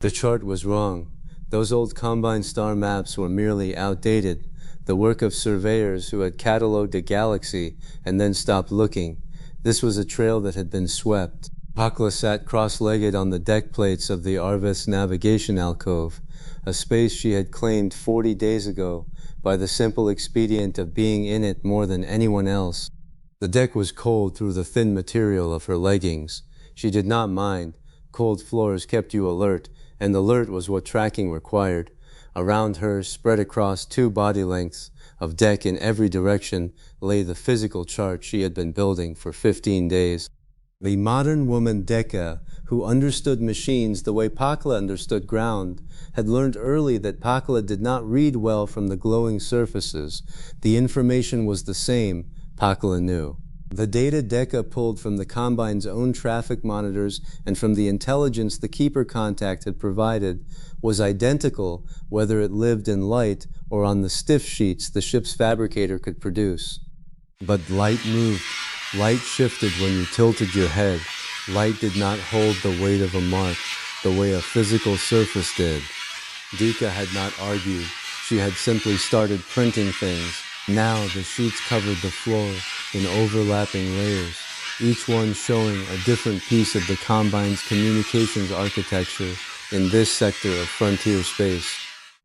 The chart was wrong. Those old Combine star maps were merely outdated, the work of surveyors who had catalogued a galaxy and then stopped looking. This was a trail that had been swept. Pakla sat cross-legged on the deck plates of the Arvis navigation alcove, a space she had claimed 40 days ago by the simple expedient of being in it more than anyone else. The deck was cold through the thin material of her leggings. She did not mind. Cold floors kept you alert, and alert was what tracking required. Around her, spread across 2 body lengths of deck in every direction, lay the physical chart she had been building for 15 days. The modern woman Decca, who understood machines the way Pakla understood ground, had learned early that Pakla did not read well from the glowing surfaces. The information was the same, Pakla knew. The data Decca pulled from the Combine's own traffic monitors and from the intelligence the keeper contact had provided was identical whether it lived in light or on the stiff sheets the ship's fabricator could produce. But light moved. Light shifted when you tilted your head. Light did not hold the weight of a mark the way a physical surface did. Dika had not argued. She had simply started printing things. Now the sheets covered the floor in overlapping layers, each one showing a different piece of the Combine's communications architecture in this sector of frontier space.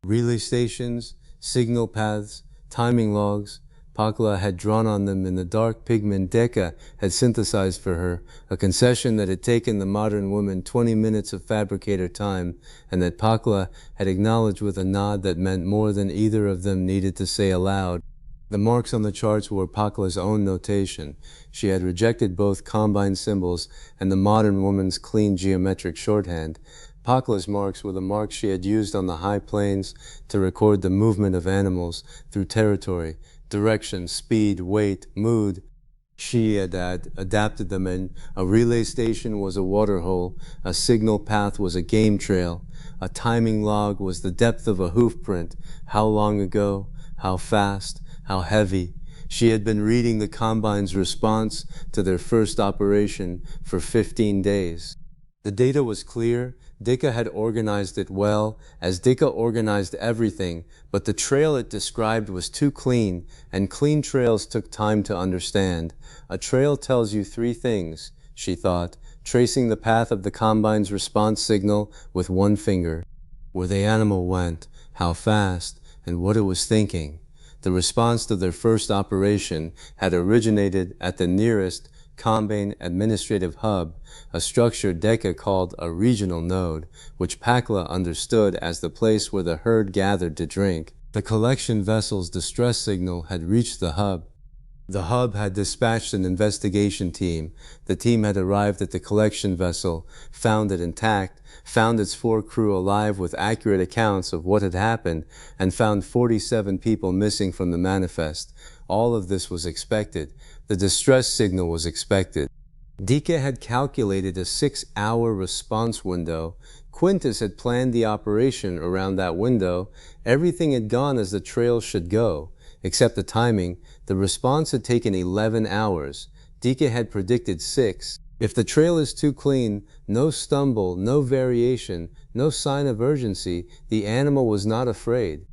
Relay stations, signal paths, timing logs. Pakla had drawn on them in the dark pigment Decca had synthesized for her, a concession that had taken the modern woman 20 minutes of fabricator time, and that Pakla had acknowledged with a nod that meant more than either of them needed to say aloud. The marks on the charts were Pakla's own notation. She had rejected both Combine symbols and the modern woman's clean geometric shorthand. Pakla's marks were the marks she had used on the high plains to record the movement of animals through territory, direction, speed, weight, mood. She had adapted them in. A relay station was a waterhole, a signal path was a game trail, a timing log was the depth of a hoof print, how long ago, how fast, how heavy. She had been reading the Combine's response to their first operation for 15 days. The data was clear. Dika had organized it well, as Dika organized everything, but the trail it described was too clean, and clean trails took time to understand. A trail tells you 3 things, she thought, tracing the path of the Combine's response signal with one finger. Where the animal went, how fast, and what it was thinking. The response to their first operation had originated at the nearest Combine administrative hub, a structure Decca called a regional node, which Pakla understood as the place where the herd gathered to drink. The collection vessel's distress signal had reached the hub. The hub had dispatched an investigation team. The team had arrived at the collection vessel, found it intact, found its 4 crew alive with accurate accounts of what had happened, and found 47 people missing from the manifest. All of this was expected. The distress signal was expected. Dika had calculated a 6-hour response window. Quintus had planned the operation around that window. Everything had gone as the trail should go. Except the timing, the response had taken 11 hours. Dika had predicted 6. If the trail is too clean, no stumble, no variation, no sign of urgency, the animal was not afraid.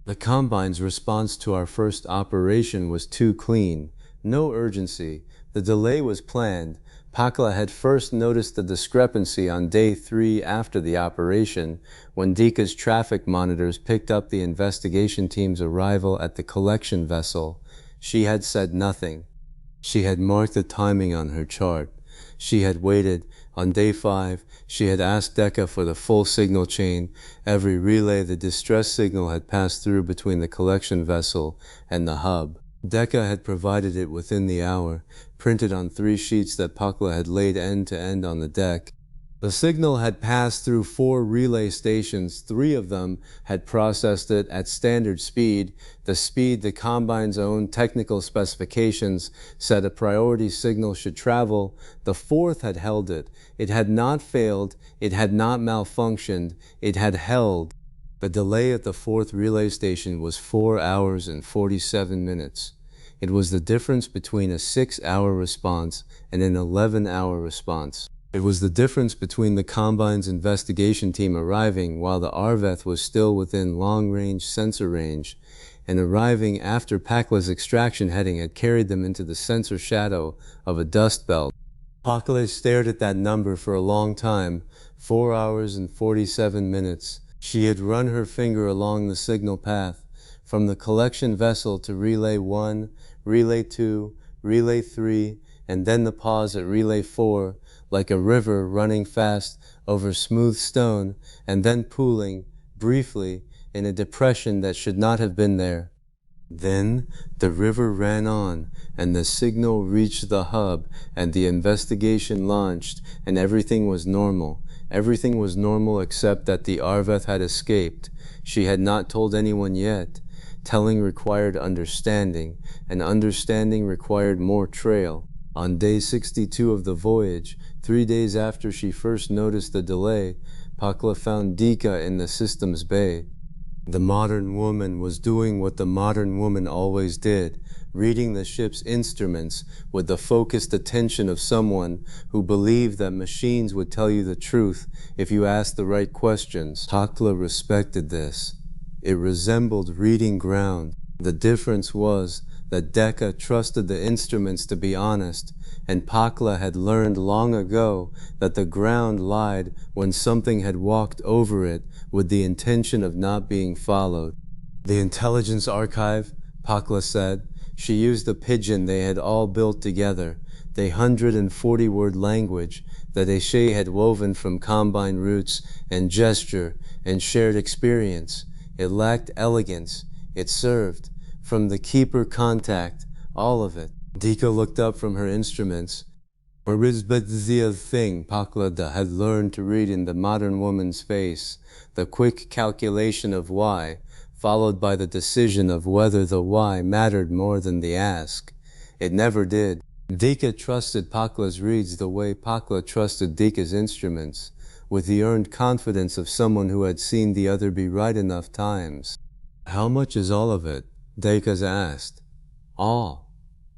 The Combine's response to our first operation was too clean. No urgency. The delay was planned. Pakla had first noticed the discrepancy on day 3 after the operation, when Dika's traffic monitors picked up the investigation team's arrival at the collection vessel. She had said nothing. She had marked the timing on her chart. She had waited. On day 5, she had asked Decca for the full signal chain. Every relay the distress signal had passed through between the collection vessel and the hub. Decca had provided it within the hour, printed on 3 sheets that Pakla had laid end to end on the deck. The signal had passed through 4 relay stations. 3 of them had processed it at standard speed, the speed the Combine's own technical specifications said a priority signal should travel. The 4th had held it. It had not failed. It had not malfunctioned. It had held. The delay at the 4th relay station was 4 hours and 47 minutes. It was the difference between a 6-hour response and an 11-hour response. It was the difference between the Combine's investigation team arriving while the Arveth was still within long-range sensor range, and arriving after Pakla's extraction heading had carried them into the sensor shadow of a dust belt. Pakla stared at that number for a long time, 4 hours and 47 minutes. She had run her finger along the signal path, from the collection vessel to Relay 1, Relay 2, Relay 3, and then the pause at Relay 4, like a river running fast over smooth stone and then pooling, briefly, in a depression that should not have been there. Then the river ran on, and the signal reached the hub, and the investigation launched, and everything was normal. Everything was normal except that the Arveth had escaped. She had not told anyone yet. Telling required understanding, and understanding required more trail. On day 62 of the voyage, 3 days after she first noticed the delay, Pakla found Dika in the systems bay. The modern woman was doing what the modern woman always did, reading the ship's instruments with the focused attention of someone who believed that machines would tell you the truth if you asked the right questions. Pakla respected this. It resembled reading ground. The difference was that Deka trusted the instruments to be honest, and Pakla had learned long ago that the ground lied when something had walked over it with the intention of not being followed. The intelligence archive, Pakla said. She used a pidgin they had all built together, the 140-word language that Eshe had woven from Combine roots and gesture and shared experience. It lacked elegance. It served. From the keeper contact, all of it. Dika looked up from her instruments. Marizbadzia thing Pakla had learned to read in the modern woman's face, the quick calculation of why, followed by the decision of whether the why mattered more than the ask. It never did. Dika trusted Pakla's reads the way Pakla trusted Dika's instruments, with the earned confidence of someone who had seen the other be right enough times. How much is all of it? Deka asked. All.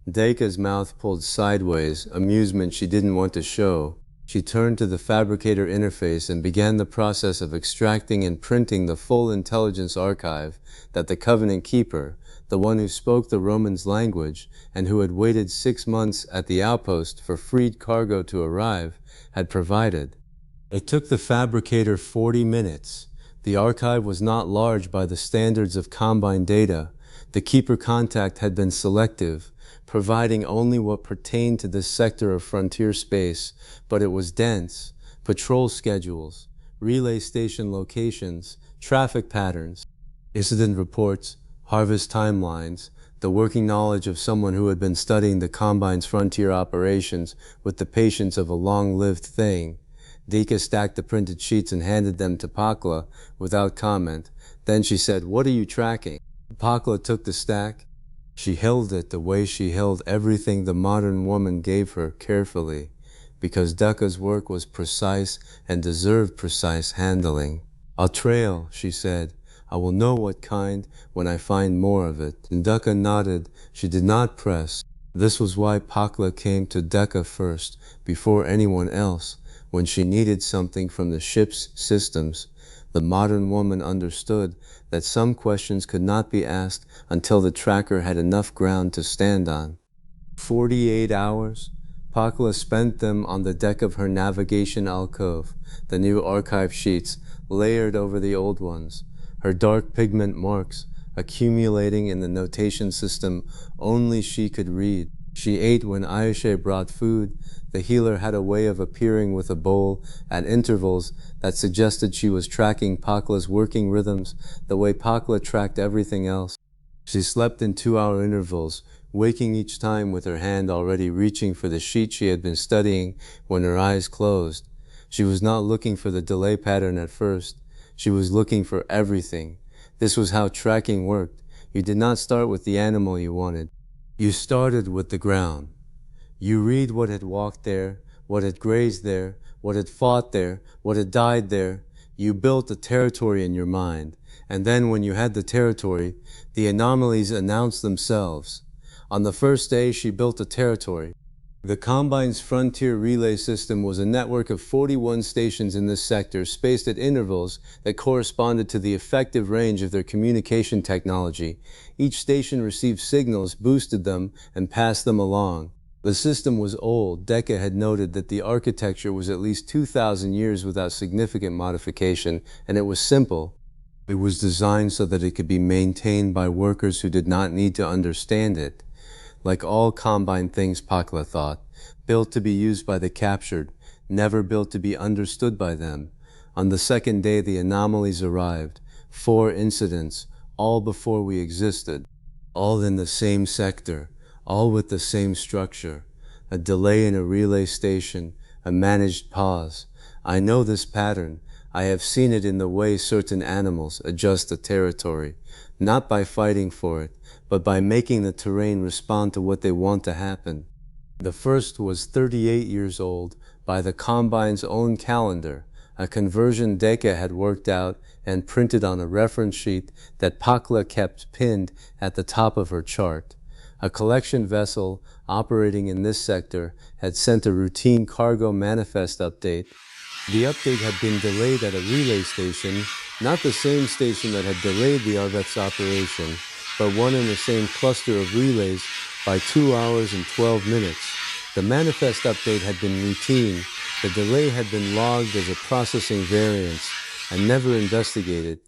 Deka's mouth pulled sideways, amusement she didn't want to show. She turned to the fabricator interface and began the process of extracting and printing the full intelligence archive that the Covenant Keeper, the one who spoke the Romans' language and who had waited 6 months at the outpost for freed cargo to arrive, had provided. It took the fabricator 40 minutes. The archive was not large by the standards of Combine data. The Keeper contact had been selective, providing only what pertained to this sector of frontier space, but it was dense. Patrol schedules, relay station locations, traffic patterns, incident reports, harvest timelines, the working knowledge of someone who had been studying the Combine's frontier operations with the patience of a long-lived thing. Dika stacked the printed sheets and handed them to Pakla without comment. Then she said, "What are you tracking?" Pakla took the stack. She held it the way she held everything the modern woman gave her, carefully, because Deka's work was precise and deserved precise handling. "I'll trail," she said. "I will know what kind when I find more of it." And Deka nodded. She did not press. This was why Pakla came to Deka first, before anyone else, when she needed something from the ship's systems. The modern woman understood that some questions could not be asked until the tracker had enough ground to stand on. 48 hours? Pakla spent them on the deck of her navigation alcove, the new archive sheets layered over the old ones, her dark pigment marks accumulating in the notation system only she could read. She ate when Ayeshe brought food. The healer had a way of appearing with a bowl at intervals that suggested she was tracking Pakla's working rhythms the way Pakla tracked everything else. She slept in 2-hour intervals, waking each time with her hand already reaching for the sheet she had been studying when her eyes closed. She was not looking for the delay pattern at first. She was looking for everything. This was how tracking worked. You did not start with the animal you wanted. You started with the ground. You read what had walked there, what had grazed there, what had fought there, what had died there. You built a territory in your mind. And then when you had the territory, the anomalies announced themselves. On the first day, she built a territory. The Combine's Frontier Relay System was a network of 41 stations in this sector, spaced at intervals that corresponded to the effective range of their communication technology. Each station received signals, boosted them, and passed them along. The system was old. Decca had noted that the architecture was at least 2,000 years without significant modification, and it was simple. It was designed so that it could be maintained by workers who did not need to understand it. Like all Combine things, Pakla thought, built to be used by the captured, never built to be understood by them. On the second day, the anomalies arrived. 4 incidents, all before we existed. All in the same sector, all with the same structure. A delay in a relay station, a managed pause. I know this pattern. I have seen it in the way certain animals adjust a territory, not by fighting for it, but by making the terrain respond to what they want to happen. The first was 38 years old by the Combine's own calendar, a conversion Decca had worked out and printed on a reference sheet that Pakla kept pinned at the top of her chart. A collection vessel operating in this sector had sent a routine cargo manifest update. The update had been delayed at a relay station, not the same station that had delayed the Arveth's operation, but one in the same cluster of relays by 2 hours and 12 minutes. The manifest update had been routine. The delay had been logged as a processing variance and never investigated.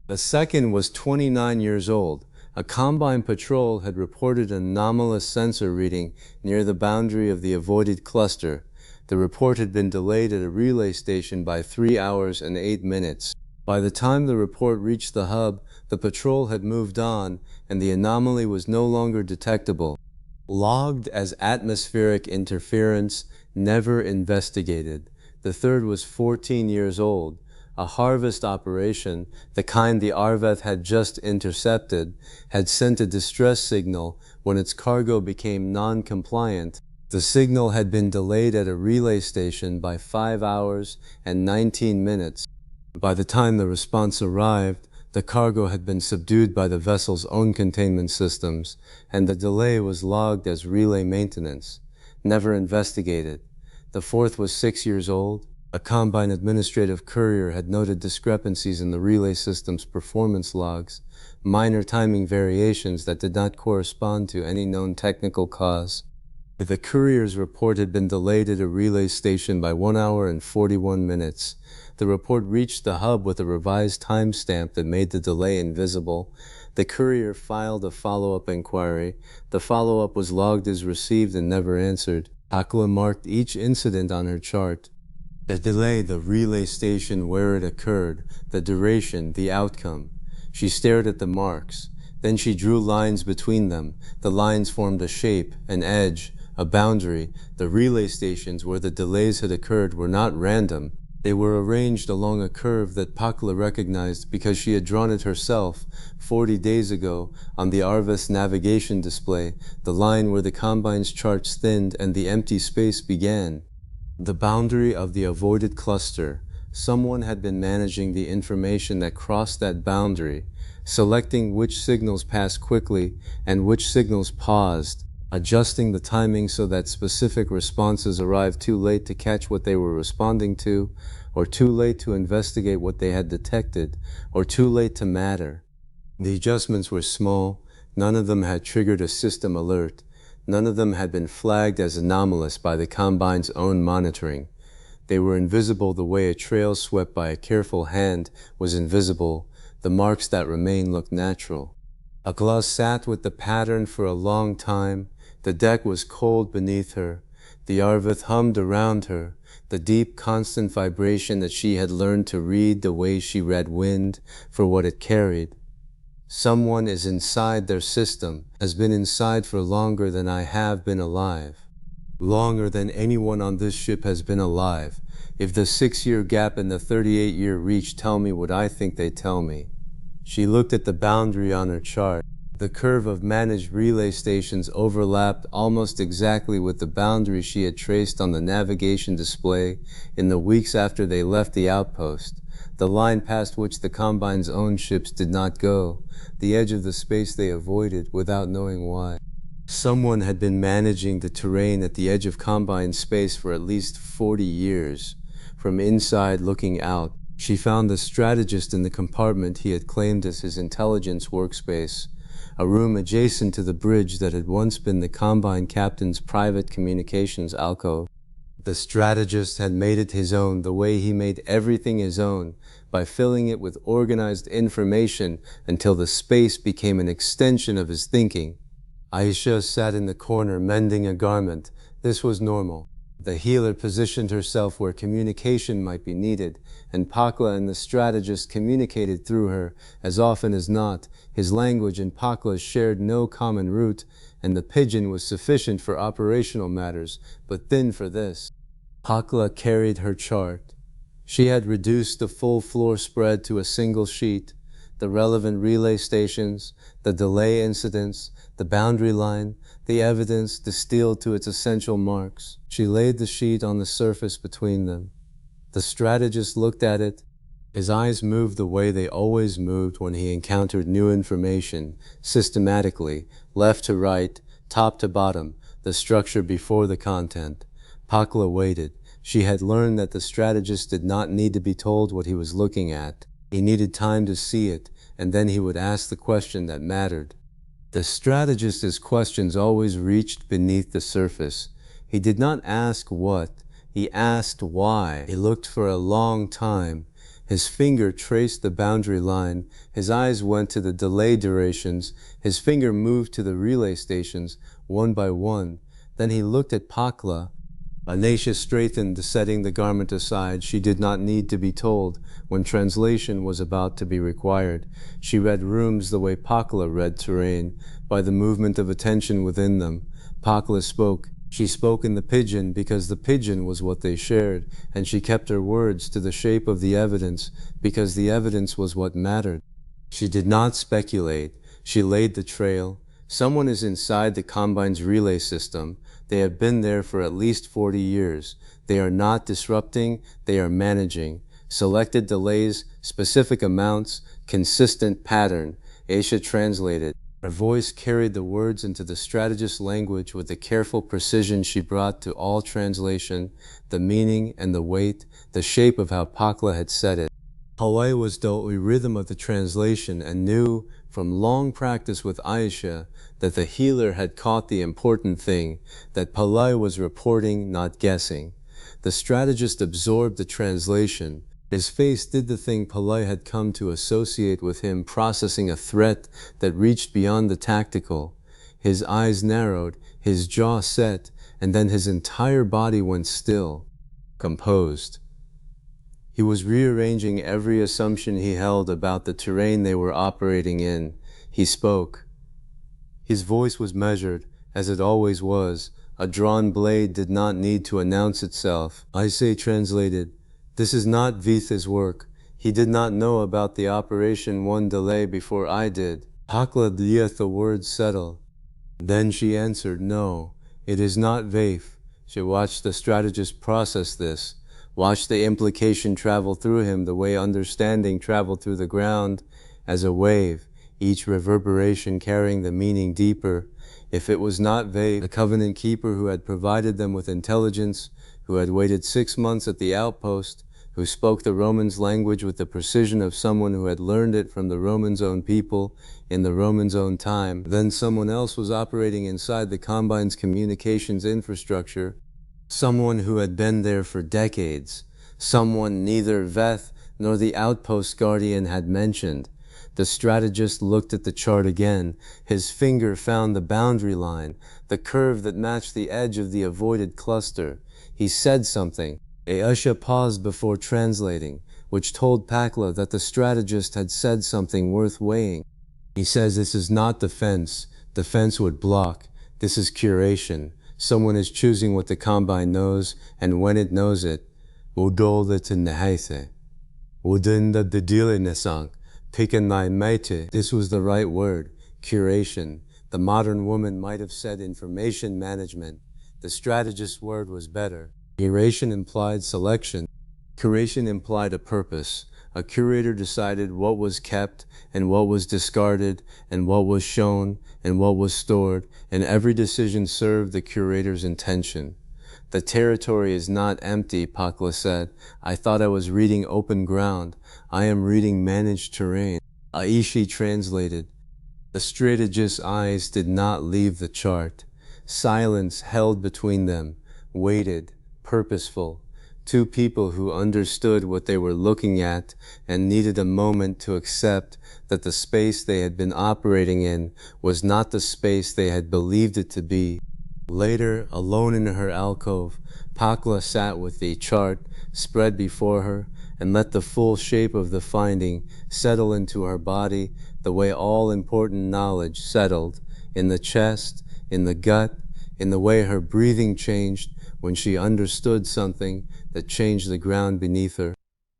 The second was 29 years old. A Combine patrol had reported an anomalous sensor reading near the boundary of the avoided cluster. The report had been delayed at a relay station by 3 hours and 8 minutes. By the time the report reached the hub, the patrol had moved on, and the anomaly was no longer detectable. Logged as atmospheric interference, never investigated. The third was 14 years old. A harvest operation, the kind the Arveth had just intercepted, had sent a distress signal when its cargo became non-compliant. The signal had been delayed at a relay station by 5 hours and 19 minutes. By the time the response arrived, the cargo had been subdued by the vessel's own containment systems, and the delay was logged as relay maintenance, never investigated. The fourth was 6 years old. A Combine administrative courier had noted discrepancies in the relay system's performance logs, minor timing variations that did not correspond to any known technical cause. The courier's report had been delayed at a relay station by 1 hour and 41 minutes. The report reached the hub with a revised timestamp that made the delay invisible. The courier filed a follow-up inquiry. The follow-up was logged as received and never answered. Pakla marked each incident on her chart. The delay, the relay station where it occurred, the duration, the outcome. She stared at the marks. Then she drew lines between them. The lines formed a shape, an edge, a boundary. The relay stations where the delays had occurred were not random. They were arranged along a curve that Pakla recognized because she had drawn it herself 40 days ago on the Arveth's navigation display, the line where the Combine's charts thinned and the empty space began. The boundary of the avoided cluster. Someone had been managing the information that crossed that boundary, selecting which signals passed quickly and which signals paused, adjusting the timing so that specific responses arrived too late to catch what they were responding to, or too late to investigate what they had detected, or too late to matter. The adjustments were small. None of them had triggered a system alert. None of them had been flagged as anomalous by the Combine's own monitoring. They were invisible the way a trail swept by a careful hand was invisible. The marks that remained looked natural. Pakla sat with the pattern for a long time. The deck was cold beneath her. The Arveth hummed around her, the deep, constant vibration that she had learned to read the way she read wind for what it carried. Someone is inside their system, has been inside for longer than I have been alive. Longer than anyone on this ship has been alive. If the 6-year gap and the 38-year reach tell me what I think they tell me. She looked at the boundary on her chart. The curve of managed relay stations overlapped almost exactly with the boundary she had traced on the navigation display in the weeks after they left the outpost, the line past which the Combine's own ships did not go, the edge of the space they avoided without knowing why. Someone had been managing the terrain at the edge of Combine space for at least 40 years. From inside looking out, she found the strategist in the compartment he had claimed as his intelligence workspace, a room adjacent to the bridge that had once been the Combine captain's private communications alcove. The strategist had made it his own the way he made everything his own, by filling it with organized information until the space became an extension of his thinking. Aisha sat in the corner mending a garment. This was normal. The healer positioned herself where communication might be needed, and Pakla and the strategist communicated through her. As often as not, his language and Pakla's shared no common root, and the pidgin was sufficient for operational matters, but thin for this. Pakla carried her chart. She had reduced the full floor spread to a single sheet, the relevant relay stations, the delay incidents, the boundary line, the evidence distilled to its essential marks. She laid the sheet on the surface between them. The strategist looked at it. His eyes moved the way they always moved when he encountered new information, systematically, left to right, top to bottom, the structure before the content. Pakla waited. She had learned that the strategist did not need to be told what he was looking at. He needed time to see it, and then he would ask the question that mattered. The strategist's questions always reached beneath the surface. He did not ask what, he asked why. He looked for a long time. His finger traced the boundary line. His eyes went to the delay durations. His finger moved to the relay stations, one by one. Then he looked at Pakla. Aisha straightened, setting the garment aside. She did not need to be told when translation was about to be required. She read rooms the way Pakla read terrain, by the movement of attention within them. Pakla spoke. She spoke in the pidgin because the pidgin was what they shared, and she kept her words to the shape of the evidence because the evidence was what mattered. She did not speculate. She laid the trail. Someone is inside the Combine's relay system. They have been there for at least 40 years. They are not disrupting, they are managing. Selected delays, specific amounts, consistent pattern. Aisha translated. Her voice carried the words into the strategist's language with the careful precision she brought to all translation, the meaning and the weight, the shape of how Pakla had said it. HFY was the rhythm of the translation and knew, from long practice with Aisha, that the healer had caught the important thing, that Pakla was reporting, not guessing. The strategist absorbed the translation. His face did the thing Pakla had come to associate with him, processing a threat that reached beyond the tactical. His eyes narrowed, his jaw set, and then his entire body went still, composed. He was rearranging every assumption he held about the terrain they were operating in. He spoke. His voice was measured, as it always was. A drawn blade did not need to announce itself. Aisha translated. This is not Vitha's work. He did not know about the Operation One delay before I did. Pakla let the words settle. Then she answered, no, it is not Vaith. She watched the strategist process this. Watch the implication travel through him the way understanding traveled through the ground, as a wave, each reverberation carrying the meaning deeper. If it was not Vaith, the covenant keeper who had provided them with intelligence, who had waited 6 months at the outpost, who spoke the Romans' language with the precision of someone who had learned it from the Romans' own people in the Romans' own time, then someone else was operating inside the Combine's communications infrastructure, someone who had been there for decades, someone neither Veth nor the outpost guardian had mentioned. The strategist looked at the chart again. His finger found the boundary line, the curve that matched the edge of the avoided cluster. He said something. Aisha paused before translating, which told Pakla that the strategist had said something worth weighing. He says this is not defense. Defense would block. This is curation. Someone is choosing what the Combine knows, and when it knows it, this was the right word, curation. The modern woman might have said information management. The strategist's word was better. Curation implied selection. Curation implied a purpose, A curator decided what was kept and what was discarded and what was shown and what was stored, and every decision served the curator's intention. The territory is not empty, Pakla said. I thought I was reading open ground. I am reading managed terrain. Aishi translated. The strategist's eyes did not leave the chart. Silence held between them, waited, purposeful. Two people who understood what they were looking at and needed a moment to accept that the space they had been operating in was not the space they had believed it to be. Later, alone in her alcove, Pakla sat with the chart spread before her and let the full shape of the finding settle into her body the way all important knowledge settled, in the chest, in the gut, in the way her breathing changed when she understood something that changed the ground beneath her.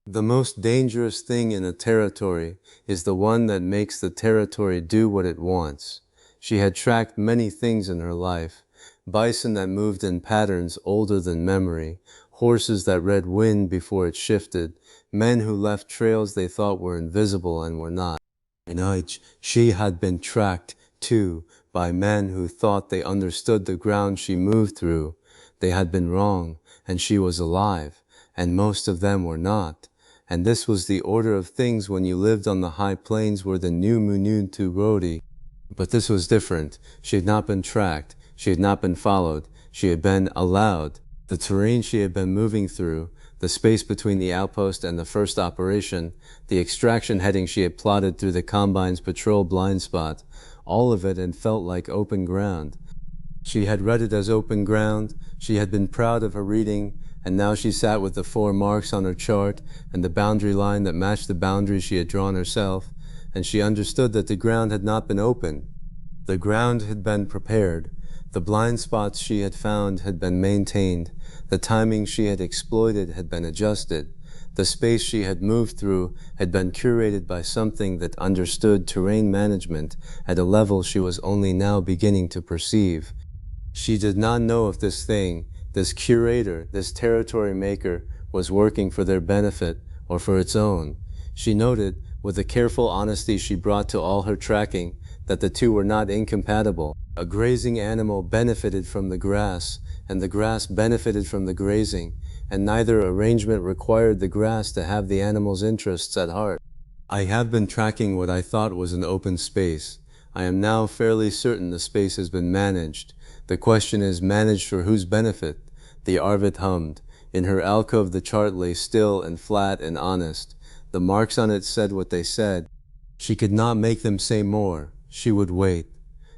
The most dangerous thing in a territory is the one that makes the territory do what it wants. She had tracked many things in her life. Bison that moved in patterns older than memory, horses that read wind before it shifted, men who left trails they thought were invisible and were not. And she had been tracked, too, by men who thought they understood the ground she moved through. They had been wrong, and she was alive, and most of them were not. And this was the order of things when you lived on the high plains where the new Mununtu Rodi. But this was different. She had not been tracked. She had not been followed. She had been allowed. The terrain she had been moving through, the space between the outpost and the first operation, the extraction heading she had plotted through the Combine's patrol blind spot, all of it had felt like open ground. She had read it as open ground, she had been proud of her reading, and now she sat with the 4 marks on her chart and the boundary line that matched the boundaries she had drawn herself, and she understood that the ground had not been open. The ground had been prepared. The blind spots she had found had been maintained. The timing she had exploited had been adjusted. The space she had moved through had been curated by something that understood terrain management at a level she was only now beginning to perceive. She did not know if this thing, this curator, this territory maker, was working for their benefit or for its own. She noted, with the careful honesty she brought to all her tracking, that the two were not incompatible. A grazing animal benefited from the grass, and the grass benefited from the grazing, and neither arrangement required the grass to have the animal's interests at heart. I have been tracking what I thought was an open space. I am now fairly certain the space has been managed. The question is, managed for whose benefit? The Arvit hummed. In her alcove the chart lay still and flat and honest. The marks on it said what they said. She could not make them say more. She would wait.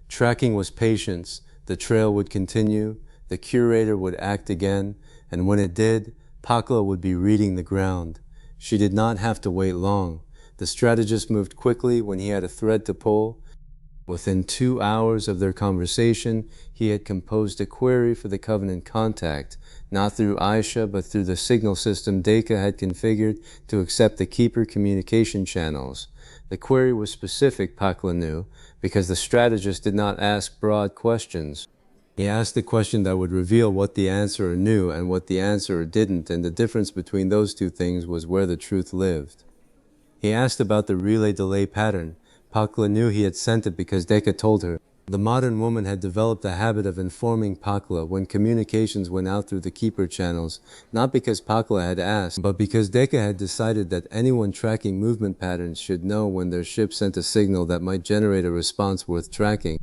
Tracking was patience. The trail would continue. The curator would act again. And when it did, Pakla would be reading the ground. She did not have to wait long. The strategist moved quickly when he had a thread to pull. Within 2 hours of their conversation, he had composed a query for the Covenant contact, not through Aisha, but through the signal system Deka had configured to accept the Keeper communication channels. The query was specific, Pakla knew, because the strategist did not ask broad questions. He asked a question that would reveal what the answerer knew and what the answerer didn't, and the difference between those two things was where the truth lived. He asked about the relay delay pattern. Pakla knew he had sent it because Deka told her. The modern woman had developed a habit of informing Pakla when communications went out through the Keeper channels, not because Pakla had asked, but because Deka had decided that anyone tracking movement patterns should know when their ship sent a signal that might generate a response worth tracking.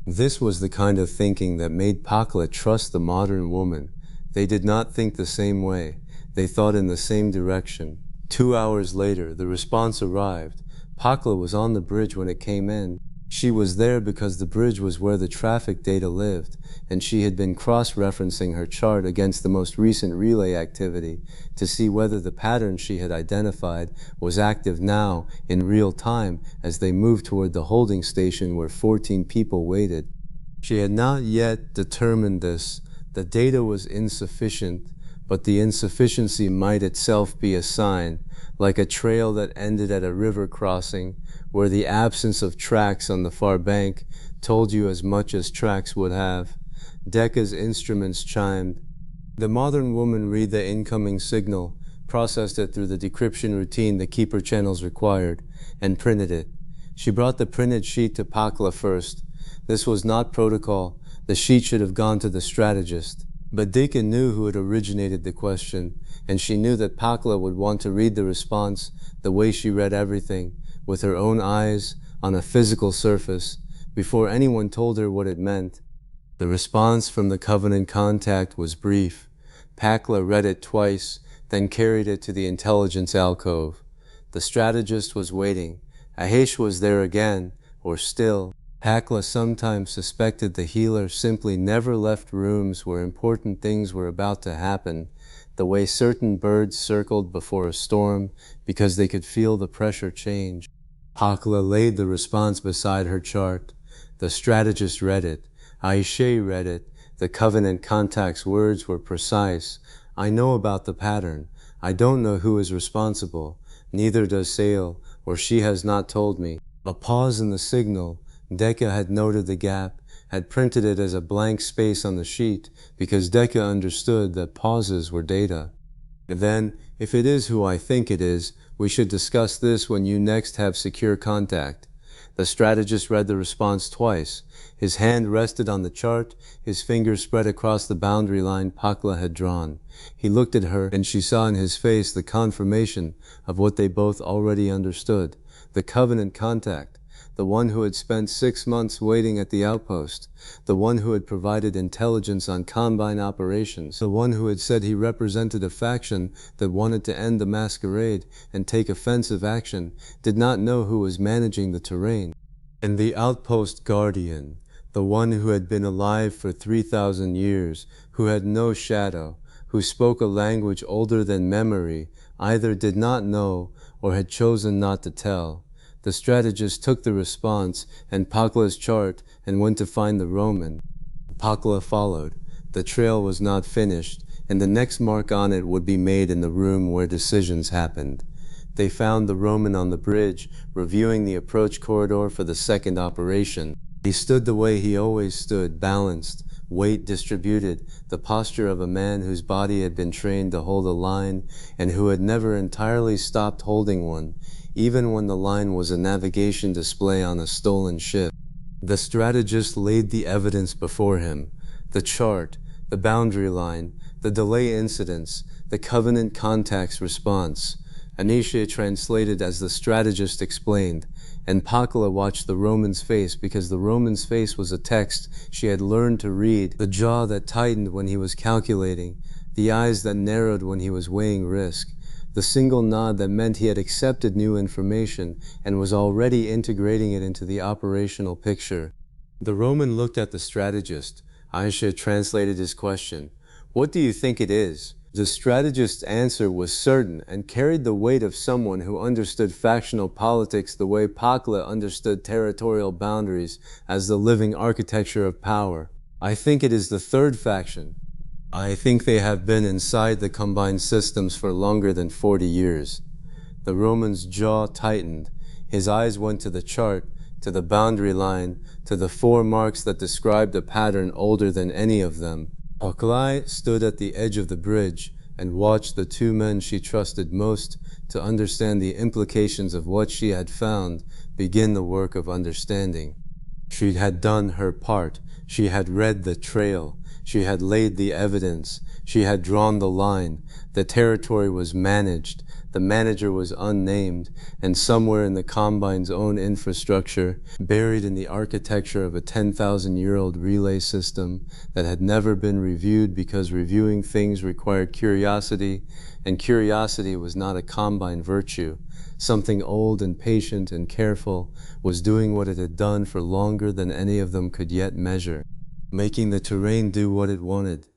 This was the kind of thinking that made Pakla trust the modern woman. They did not think the same way. They thought in the same direction. 2 hours later, the response arrived. Pakla was on the bridge when it came in. She was there because the bridge was where the traffic data lived, and she had been cross-referencing her chart against the most recent relay activity to see whether the pattern she had identified was active now in real time as they moved toward the holding station where 14 people waited. She had not yet determined this. The data was insufficient, but the insufficiency might itself be a sign, like a trail that ended at a river crossing, where the absence of tracks on the far bank told you as much as tracks would have. Deka's instruments chimed. The modern woman read the incoming signal, processed it through the decryption routine the keeper channels required, and printed it. She brought the printed sheet to Pakla first. This was not protocol. The sheet should have gone to the strategist. But Deka knew who had originated the question, and she knew that Pakla would want to read the response the way she read everything, with her own eyes, on a physical surface, before anyone told her what it meant. The response from the Covenant contact was brief. Pakla read it twice, then carried it to the intelligence alcove. The strategist was waiting. Ahesh was there again, or still. Pakla sometimes suspected the healer simply never left rooms where important things were about to happen, the way certain birds circled before a storm because they could feel the pressure change. Pakla laid the response beside her chart. The strategist read it. Aisha read it. The Covenant contact's words were precise. I know about the pattern. I don't know who is responsible. Neither does Sale, or she has not told me. A pause in the signal. Deka had noted the gap, had printed it as a blank space on the sheet, because Deka understood that pauses were data. Then, if it is who I think it is, we should discuss this when you next have secure contact. The strategist read the response twice. His hand rested on the chart, his fingers spread across the boundary line Pakla had drawn. He looked at her, and she saw in his face the confirmation of what they both already understood. The Covenant contact. The one who had spent 6 months waiting at the outpost, the one who had provided intelligence on Combine operations, the one who had said he represented a faction that wanted to end the masquerade and take offensive action, did not know who was managing the terrain. And the outpost guardian, the one who had been alive for 3,000 years, who had no shadow, who spoke a language older than memory, either did not know or had chosen not to tell. The strategist took the response and Pakla's chart and went to find the Roman. Pakla followed. The trail was not finished, and the next mark on it would be made in the room where decisions happened. They found the Roman on the bridge, reviewing the approach corridor for the second operation. He stood the way he always stood, balanced, weight distributed, the posture of a man whose body had been trained to hold a line and who had never entirely stopped holding one, even when the line was a navigation display on a stolen ship. The strategist laid the evidence before him, the chart, the boundary line, the delay incidents, the Covenant contact's response. Anisha translated as the strategist explained, and Pakla watched the Roman's face because the Roman's face was a text she had learned to read, the jaw that tightened when he was calculating, the eyes that narrowed when he was weighing risk, the single nod that meant he had accepted new information and was already integrating it into the operational picture. The Roman looked at the strategist. Aisha translated his question. "What do you think it is?" The strategist's answer was certain and carried the weight of someone who understood factional politics the way Pakla understood territorial boundaries as the living architecture of power. "I think it is the third faction. I think they have been inside the combined systems for longer than 40 years. The Roman's jaw tightened. His eyes went to the chart, to the boundary line, to the 4 marks that described a pattern older than any of them. Pakla stood at the edge of the bridge and watched the 2 men she trusted most to understand the implications of what she had found begin the work of understanding. She had done her part. She had read the trail. She had laid the evidence. She had drawn the line. The territory was managed. The manager was unnamed, and somewhere in the Combine's own infrastructure, buried in the architecture of a 10,000-year-old relay system that had never been reviewed because reviewing things required curiosity, and curiosity was not a Combine virtue. Something old and patient and careful was doing what it had done for longer than any of them could yet measure, making the terrain do what it wanted.